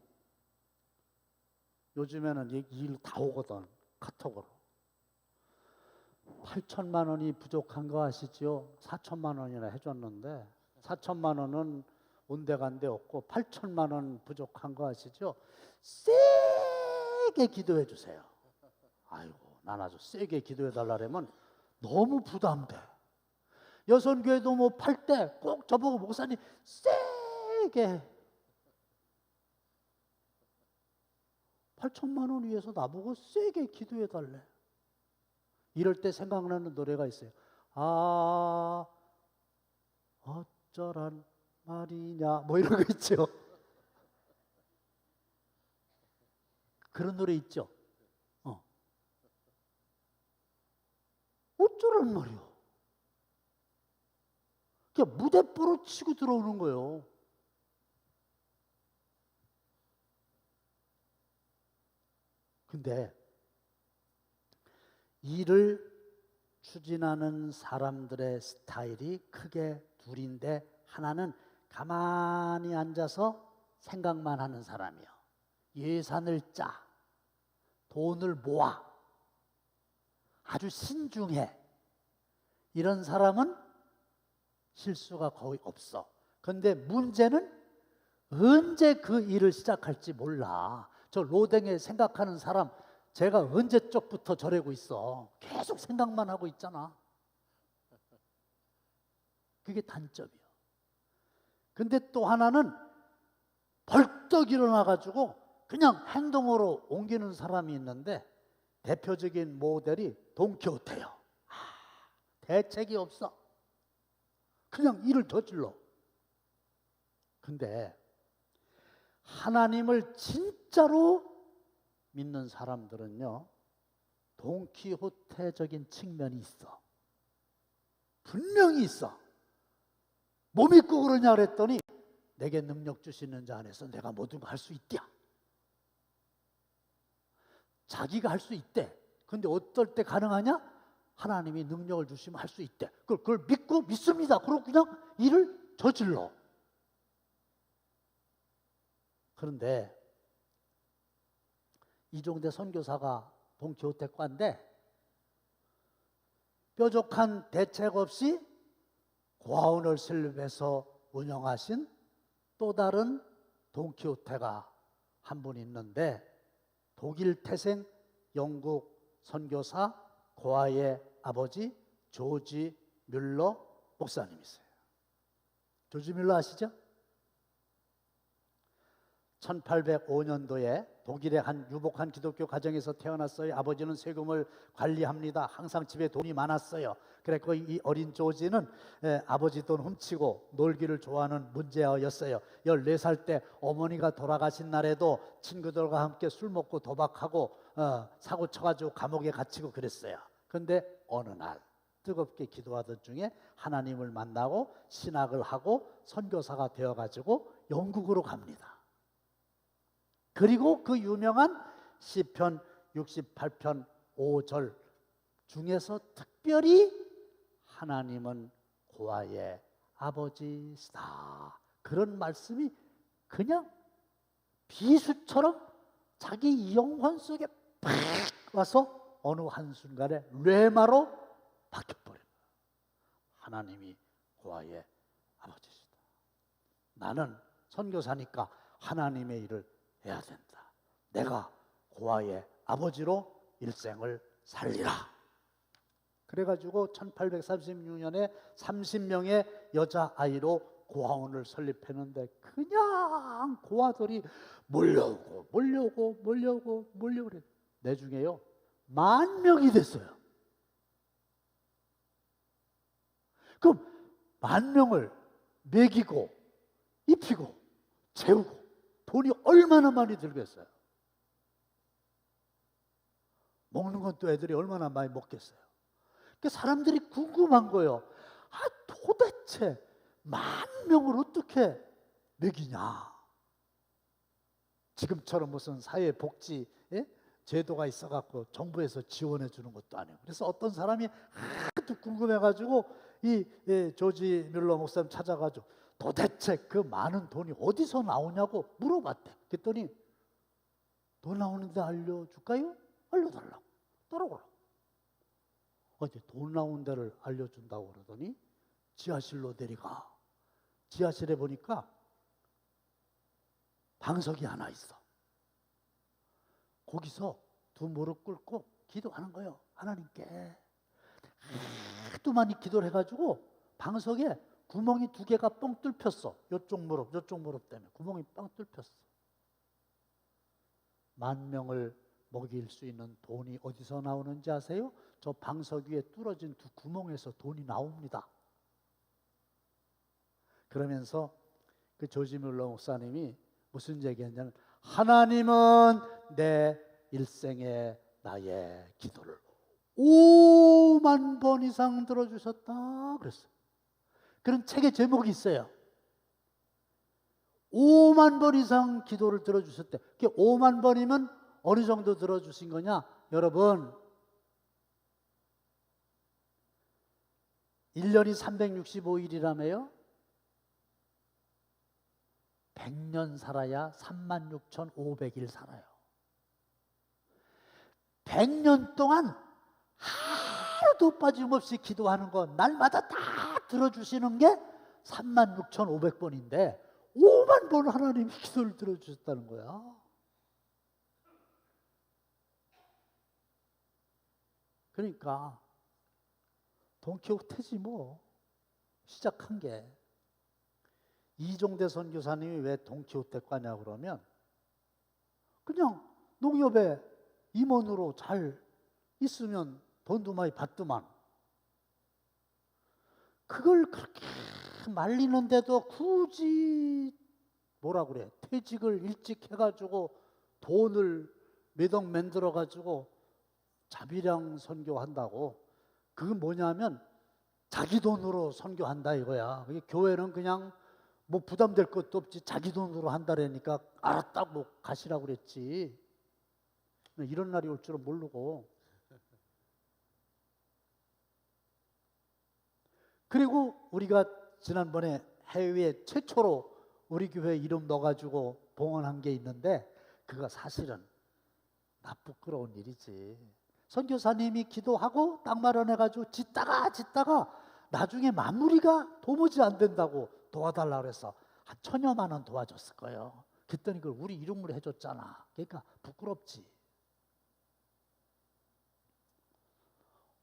요즘에는 일 다 오거든, 카톡으로. 8천만 원이 부족한 거 아시죠? 4천만 원이나 해줬는데 4천만 원은 온데간데 없고 8천만 원 부족한 거 아시죠? 세게 기도해 주세요. 아이고, 난 아주 세게 기도해 달라면 너무 부담돼. 여선교회도 뭐 팔 때 꼭 저보고 목사님 세게 8천만 원 위해서 나보고 세게 기도해 달래. 이럴 때 생각나는 노래가 있어요. 아, 어쩌란 말이냐, 뭐 이런 거 있죠. 그런 노래 있죠. 어쩌란 말이야. 그냥 무대뽀로 치고 들어오는 거예요. 근데 일을 추진하는 사람들의 스타일이 크게 둘인데, 하나는 가만히 앉아서 생각만 하는 사람이요. 예산을 짜, 돈을 모아, 아주 신중해. 이런 사람은 실수가 거의 없어. 그런데 문제는 언제 그 일을 시작할지 몰라. 저 로댕에 생각하는 사람, 제가 언제적부터 저래고 있어. 계속 생각만 하고 있잖아. 그게 단점이야. 근데 또 하나는 벌떡 일어나가지고 그냥 행동으로 옮기는 사람이 있는데, 대표적인 모델이 돈키호테예요. 대책이 없어. 그냥 일을 저질러. 근데 하나님을 진짜로 믿는 사람들은요, 돈키호테적인 측면이 있어. 분명히 있어. 뭐 믿고 그러냐 그랬더니, 내게 능력 주시는 자 안에서 내가 모든 거 할 수 있대. 자기가 할 수 있대. 근데 어떨 때 가능하냐? 하나님이 능력을 주시면 할 수 있대. 그걸 믿고 믿습니다. 그리고 그냥 일을 저질러. 그런데 이종대 선교사가 돈키호테과인데, 뾰족한 대책 없이 고아원을 설립해서 운영하신 또 다른 돈키호테가 한 분 있는데 독일 태생 영국 선교사 고아의 아버지 조지 뮬러 목사님이세요. 조지 뮬러 아시죠? 1805년도에 독일의 한 유복한 기독교 가정에서 태어났어요. 아버지는 세금을 관리합니다. 항상 집에 돈이 많았어요. 그래서 이 어린 조지는 아버지 돈 훔치고 놀기를 좋아하는 문제아였어요. 14살 때 어머니가 돌아가신 날에도 친구들과 함께 술 먹고 도박하고 사고 쳐가지고 감옥에 갇히고 그랬어요. 그런데 어느 날 뜨겁게 기도하던 중에 하나님을 만나고 신학을 하고 선교사가 되어가지고 영국으로 갑니다. 그리고 그 유명한 시편 68편 5절 중에서 특별히 하나님은 고아의 아버지시다, 그런 말씀이 그냥 비수처럼 자기 영혼 속에 팍 와서 어느 한순간에 뇌마로 박혀버려요. 하나님이 고아의 아버지시다. 나는 선교사니까 하나님의 일을 해야 된다. 내가 고아의 아버지로 일생을 살리라. 그래가지고 1836년에 30명의 여자아이로 고아원을 설립했는데 그냥 고아들이 몰려오고 그래. 내 중에요 10,000명이 됐어요. 그럼 10,000명을 먹이고 입히고 재우고 돈이 얼마나 많이 들겠어요? 먹는 건 또 애들이 얼마나 많이 먹겠어요? 그러니까 사람들이 궁금한 거예요. 도대체 10,000명을 어떻게 먹이냐? 지금처럼 무슨 사회복지 제도가 있어갖고 정부에서 지원해 주는 것도 아니고. 그래서 어떤 사람이 하도 궁금해가지고 이 조지 뮬러 목사님 찾아가지고 도대체 그 많은 돈이 어디서 나오냐고 물어봤대. 그랬더니 돈 나오는데 알려줄까요? 알려달라고. 따라오라고. 어제 돈 나온 데를 알려준다고 그러더니 지하실로 내려가. 지하실에 보니까 방석이 하나 있어. 거기서 두 무릎 꿇고 기도하는 거예요. 하나님께. 하도 많이 기도를 해가지고 방석에 구멍이 2개가 뻥 뚫혔어. 이쪽 무릎 때문에 구멍이 뻥 뚫혔어. 10,000명을 먹일 수 있는 돈이 어디서 나오는지 아세요? 저 방석 위에 뚫어진 2 구멍에서 돈이 나옵니다. 그러면서 그 조지 뮬러 목사님이 무슨 얘기했냐면 하나님은 내 일생에 나의 기도를 50,000번 이상 들어주셨다 그랬어요. 그런 책의 제목이 있어요. 50,000번 이상 기도를 들어주셨대. 그게 50,000번이면 어느 정도 들어주신 거냐? 여러분 1년이 365일이라며요? 100년 살아야 36,500일 살아요. 100년 동안 하루도 빠짐없이 기도하는 거 날마다 다 들어주시는 게 36,500번인데 50,000번 하나님이 기도를 들어주셨다는 거야. 그러니까 돈키호테지 뭐. 시작한 게. 이종대 선교사님이 왜 돈키호테과냐 그러면 그냥 농협에 임원으로 잘 있으면 돈도 많이 받더만 그걸 그렇게 말리는데도 굳이 뭐라 그래 퇴직을 일찍 해가지고 돈을 몇 억 만들어가지고 자비량 선교한다고. 그건 뭐냐면 자기 돈으로 선교한다 이거야. 교회는 그냥 뭐 부담될 것도 없지 자기 돈으로 한다라니까 알았다고 가시라고 그랬지. 이런 날이 올 줄은 모르고. 그리고 우리가 지난번에 해외에 최초로 우리 교회 이름 넣어가지고 봉헌한 게 있는데 그거 사실은 나 부끄러운 일이지. 선교사님이 기도하고 땅 마련해가지고 짓다가 나중에 마무리가 도무지 안 된다고 도와달라고 그래서 한 1,000여만 원 도와줬을 거예요. 그랬더니 그걸 우리 이름으로 해줬잖아. 그러니까 부끄럽지.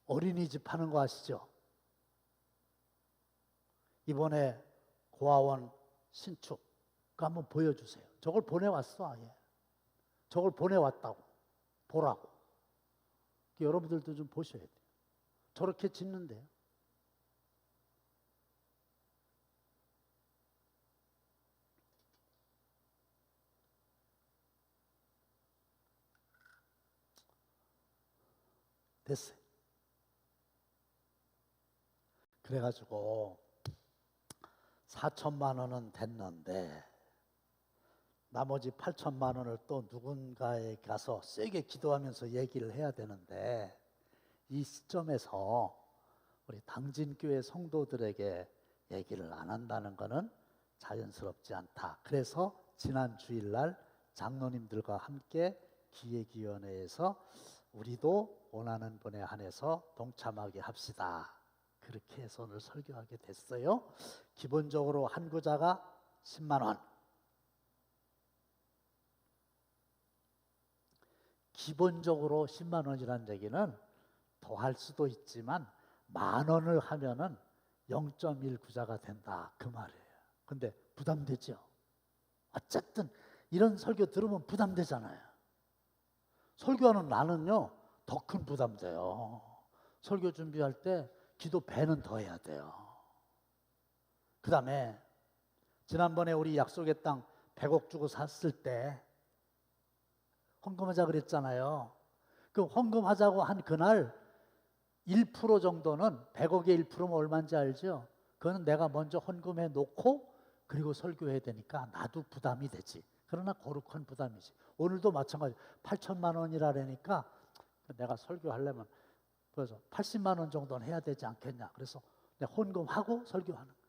어린이집 하는 거 아시죠? 이번에 고아원 신축 그거 한번 보여주세요. 저걸 보내왔어 아예. 저걸 보내왔다고 보라고. 여러분들도 좀 보셔야 돼요. 저렇게 짓는데요. 됐어요. 그래가지고 4천만 원은 됐는데 나머지 8천만 원을 또 누군가에 가서 세게 기도하면서 얘기를 해야 되는데 이 시점에서 우리 당진교회 성도들에게 얘기를 안 한다는 것은 자연스럽지 않다. 그래서 지난 주일날 장로님들과 함께 기획위원회에서 우리도 원하는 분에 한해서 동참하게 합시다. 그렇게 해서 오늘 설교하게 됐어요. 기본적으로 한 구자가 10만 원. 기본적으로 10만 원이라는 얘기는 더 할 수도 있지만 10,000원을 하면은 0.1 구자가 된다 그 말이에요. 근데 부담되죠. 어쨌든 이런 설교 들으면 부담되잖아요. 설교하는 나는요 더 큰 부담돼요. 설교 준비할 때 기도 배는 더 해야 돼요. 그 다음에 지난번에 우리 약속의 땅 100억 주고 샀을 때 헌금하자 그랬잖아요. 그 헌금하자고 한 그날 1% 정도는 100억의 1%면 얼마인지 알죠? 그거는 내가 먼저 헌금해 놓고 그리고 설교해야 되니까 나도 부담이 되지. 그러나 거룩한 부담이지. 오늘도 마찬가지. 8천만 원이라니까 내가 설교하려면 그래서 80만 원 정도는 해야 되지 않겠냐. 그래서 내가 헌금하고 설교하는 거예요.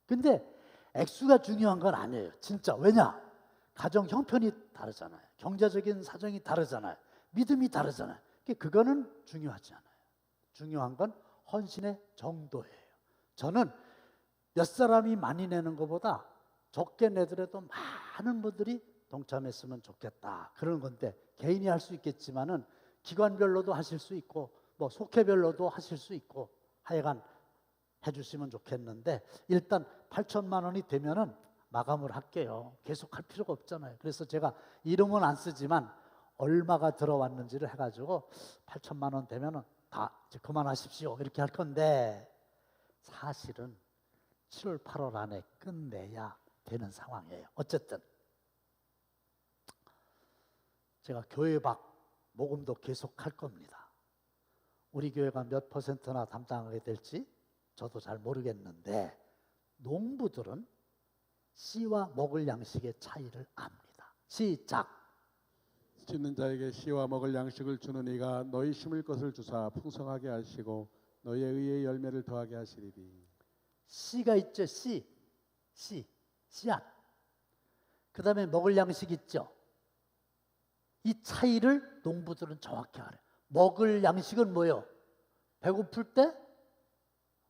근데 액수가 중요한 건 아니에요. 진짜. 왜냐? 가정 형편이 다르잖아요. 경제적인 사정이 다르잖아요. 믿음이 다르잖아요. 그거는 중요하지 않아요. 중요한 건 헌신의 정도예요. 저는 몇 사람이 많이 내는 것보다 적게 내더라도 많은 분들이 동참했으면 좋겠다. 그런 건데 개인이 할 수 있겠지만은 기관별로도 하실 수 있고 뭐 속회별로도 하실 수 있고 하여간 해주시면 좋겠는데 일단 8천만 원이 되면은 마감을 할게요. 계속 할 필요가 없잖아요. 그래서 제가 이름은 안 쓰지만 얼마가 들어왔는지를 해가지고 8천만 원 되면은 다 이제 그만하십시오 이렇게 할 건데 사실은 7월 8월 안에 끝내야 되는 상황이에요. 어쨌든 제가 교회 밖 모금도 계속 할 겁니다. 우리 교회가 몇 %나 담당하게 될지 저도 잘 모르겠는데 농부들은 씨와 먹을 양식의 차이를 압니다. 시작. 짓는 자에게 씨와 먹을 양식을 주는 이가 너희 심을 것을 주사 풍성하게 하시고 너희의 의의 열매를 더하게 하시리니. 씨가 있죠. 씨앗. 그 다음에 먹을 양식 있죠. 이 차이를 농부들은 정확히 알아요. 먹을 양식은 뭐예요? 배고플 때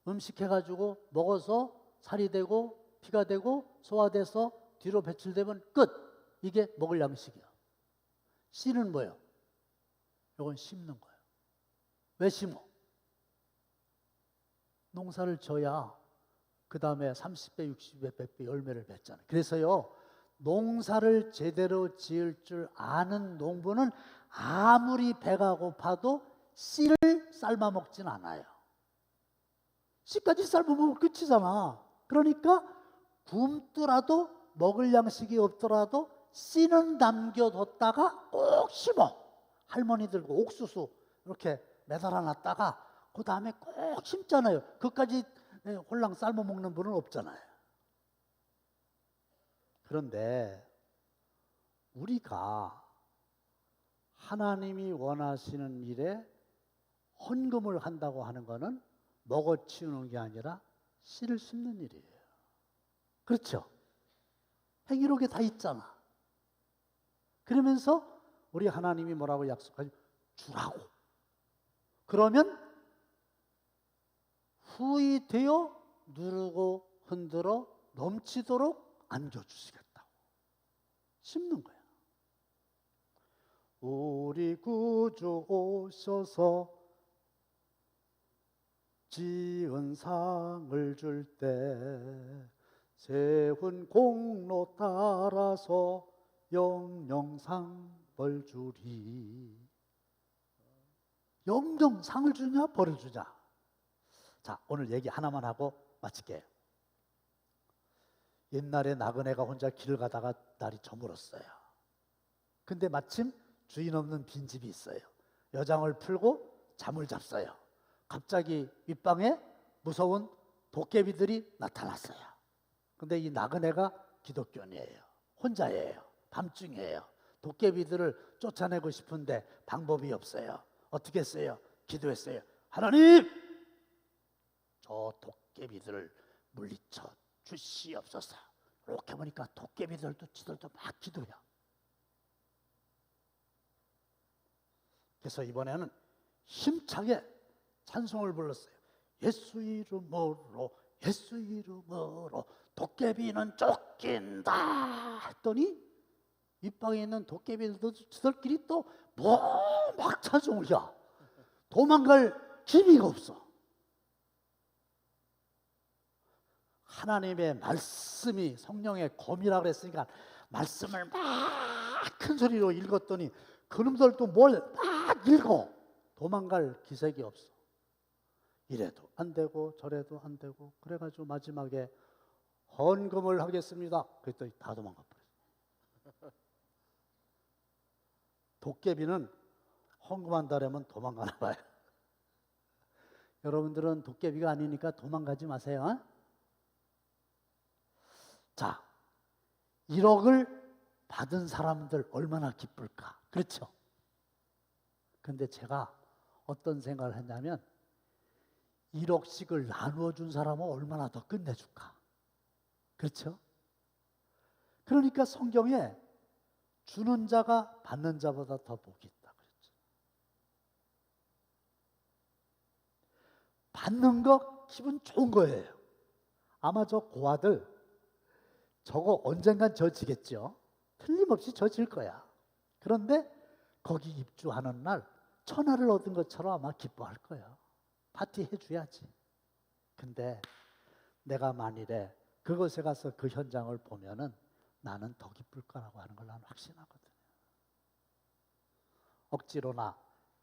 음식 해가지고 먹어서 살이 되고 피가 되고 소화돼서 뒤로 배출되면 끝. 이게 먹을 양식이야. 씨는 뭐예요? 이건 심는 거예요. 왜 심어? 농사를 져야 그 다음에 30배, 60배, 100배 열매를 맺잖아요. 그래서요 농사를 제대로 지을 줄 아는 농부는 아무리 배가 고파도 씨를 삶아 먹진 않아요. 씨까지 삶아 먹으면 끝이잖아. 그러니까 굶더라도 먹을 양식이 없더라도 씨는 남겨뒀다가 꼭 심어. 할머니들 옥수수 이렇게 매달아 놨다가 그 다음에 꼭 심잖아요. 그까지 홀랑 삶아 먹는 분은 없잖아요. 그런데 우리가 하나님이 원하시는 일에 헌금을 한다고 하는 것은 먹어치우는 게 아니라 씨를 심는 일이에요. 그렇죠? 행위록에 다 있잖아. 그러면서 우리 하나님이 뭐라고 약속하지? 주라고. 그러면 후이 되어 누르고 흔들어 넘치도록 안겨주시겠다고 심는 거야. 우리 구주 오셔서 지은 상을 줄 때 세운 공로 따라서 영영상 벌 주리. 영영상을 주냐 벌을 주냐. 자, 오늘 얘기 하나만 하고 마칠게요. 옛날에 나그네가 혼자 길을 가다가 날이 저물었어요. 근데 마침 주인 없는 빈집이 있어요. 여장을 풀고 잠을 잤어요. 갑자기 윗방에 무서운 도깨비들이 나타났어요. 근데 이 나그네가 기독교인이에요. 혼자예요. 밤중이에요. 도깨비들을 쫓아내고 싶은데 방법이 없어요. 어떻게 했어요? 기도했어요. 하나님! 저 도깨비들을 물리쳐 주시옵소서. 이렇게 보니까 도깨비들도 지들도 막 기도해요. 그래서 이번에는 힘차게 찬송을 불렀어요. 예수 이름으로 예수 이름으로 도깨비는 쫓긴다 했더니 윗방에 있는 도깨비들도 지들끼리 또 막 찬송을 해. 도망갈 기미가 없어. 하나님의 말씀이 성령의 검이라고 그랬으니까 말씀을 막 큰 소리로 읽었더니 그놈들도 뭘 막 읽어. 도망갈 기색이 없어. 이래도 안 되고 저래도 안 되고 그래가지고 마지막에 헌금을 하겠습니다. 그랬더니 다 도망가 버렸어. 도깨비는 헌금한다라면 도망가나 봐요. 여러분들은 도깨비가 아니니까 도망가지 마세요. 어? 자, 1억을 받은 사람들 얼마나 기쁠까? 그렇죠? 근데 제가 어떤 생각을 했냐면 1억씩을 나누어 준 사람은 얼마나 더 끝내줄까? 그렇죠? 그러니까 성경에 주는 자가 받는 자보다 더 복이 있다 그랬죠. 받는 거 기분 좋은 거예요. 아마 저 고아들 저거 언젠간 져지겠죠. 틀림없이 져질 거야. 그런데 거기 입주하는 날 천하를 얻은 것처럼 아마 기뻐할 거야. 파티 해줘야지. 근데 내가 만일에 그곳에 가서 그 현장을 보면은 나는 더 기쁠 거라고 하는 걸 나는 확신하거든요. 억지로나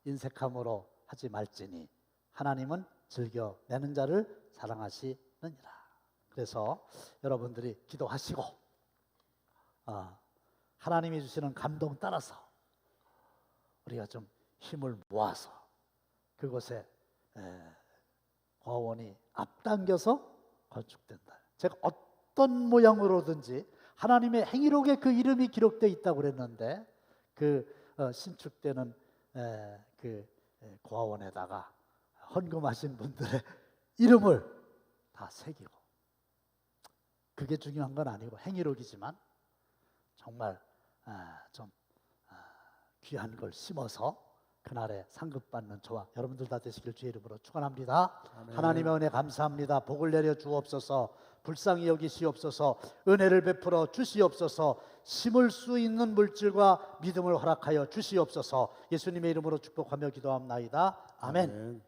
인색함으로 하지 말지니 하나님은 즐겨 내는 자를 사랑하시느니라. 그래서 여러분들이 기도하시고 하나님이 주시는 감동 따라서 우리가 좀 힘을 모아서 그곳에 과원이 앞당겨서 건축된다. 제가 어떤 모양으로든지 하나님의 행위록에 그 이름이 기록되어 있다고 그랬는데 그 신축되는 그 고아원에다가 헌금하신 분들의 이름을 다 새기고, 그게 중요한 건 아니고 행위록이지만 정말 좀 귀한 걸 심어서 그날에 상급받는 저와 여러분들 다 되시길 주의 이름으로 축원합니다. 하나님의 은혜 감사합니다. 복을 내려 주옵소서. 불쌍히 여기시옵소서. 은혜를 베풀어 주시옵소서. 심을 수 있는 물질과 믿음을 허락하여 주시옵소서. 예수님의 이름으로 축복하며 기도합나이다. 아멘.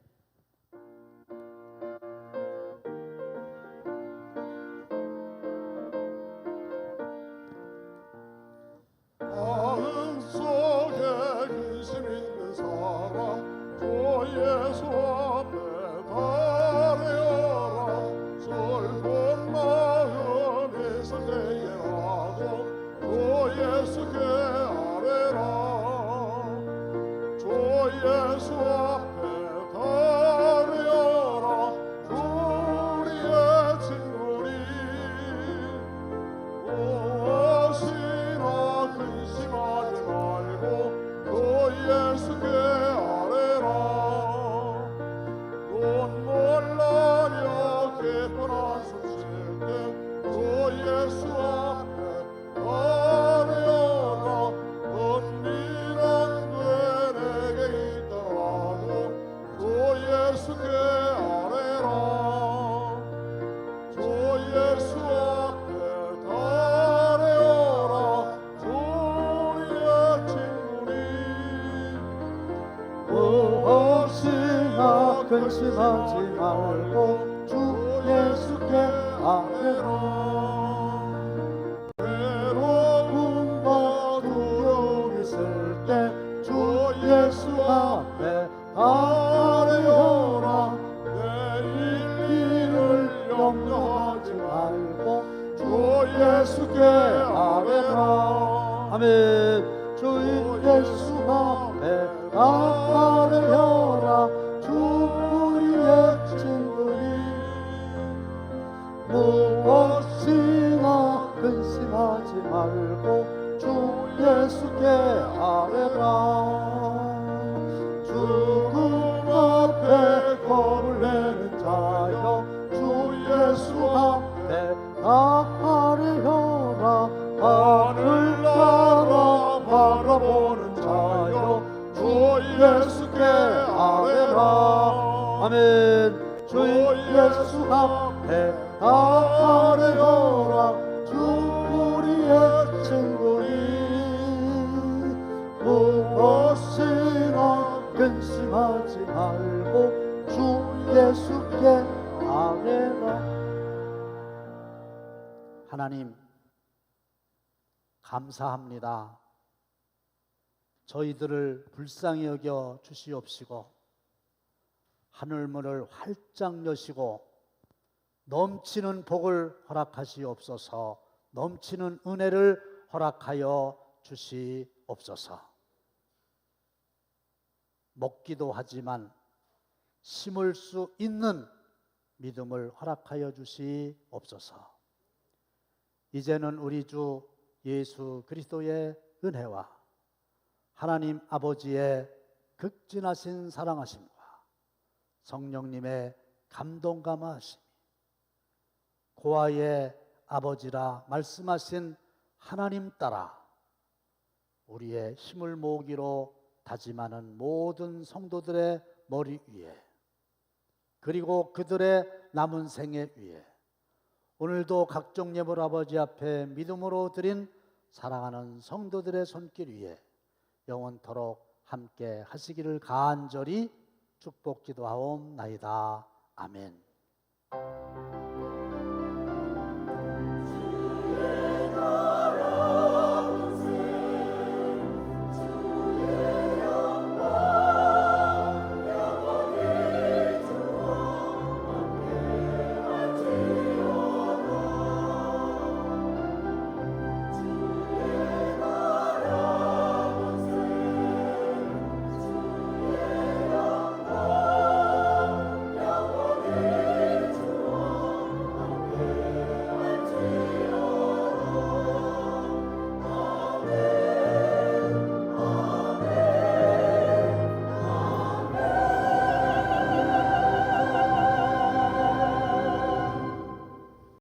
마음속에 근심 있는 사람 주 예수 앞에 달려라. 솔본 마음이 설레게라도 주 예수께 아뢰라. 주 예수 앞에 달려라. 예수 앞에 달려라 우리의 친구니 무엇이나 근심하지 말고 주 예수께 아뢰라. 외로움과 두려움 있을 때 주 예수 앞에 아뢰어라. 내일 일을 염려하지 말고 주 예수께 아뢰라 아멘. 주 예수 앞에 아뢰어라. 주 우리의 친구니 무엇이나 근심하지 말고 주 예수께 아뢰라. 죽음 앞에 겁을 내는 자여 주 예수 앞에 아뢰어라. 하늘 나라 바라보는 자여 주 예수께 아뢰라. 아멘. 주 예수 앞에 아뢰어라. 주 우리의 친구니 무엇이나 근심하지 말고 주 예수께 아뢰라. 하나님 감사합니다. 저희들을 불쌍히 여겨 주시옵시고 하늘문을 활짝 여시고 넘치는 복을 허락하시옵소서. 넘치는 은혜를 허락하여 주시옵소서. 먹기도 하지만 심을 수 있는 믿음을 허락하여 주시옵소서. 이제는 우리 주 예수 그리스도의 은혜와 하나님 아버지의 극진하신 사랑하심과 성령님의 감동 감화하심이 고아의 아버지라 말씀하신 하나님 따라 우리의 힘을 모으기로 다짐하는 모든 성도들의 머리 위에 그리고 그들의 남은 생애 위에 오늘도 각종 예물 아버지 앞에 믿음으로 드린 사랑하는 성도들의 손길 위에 영원토록 함께 하시기를 간절히 축복 기도하옵나이다. 아멘.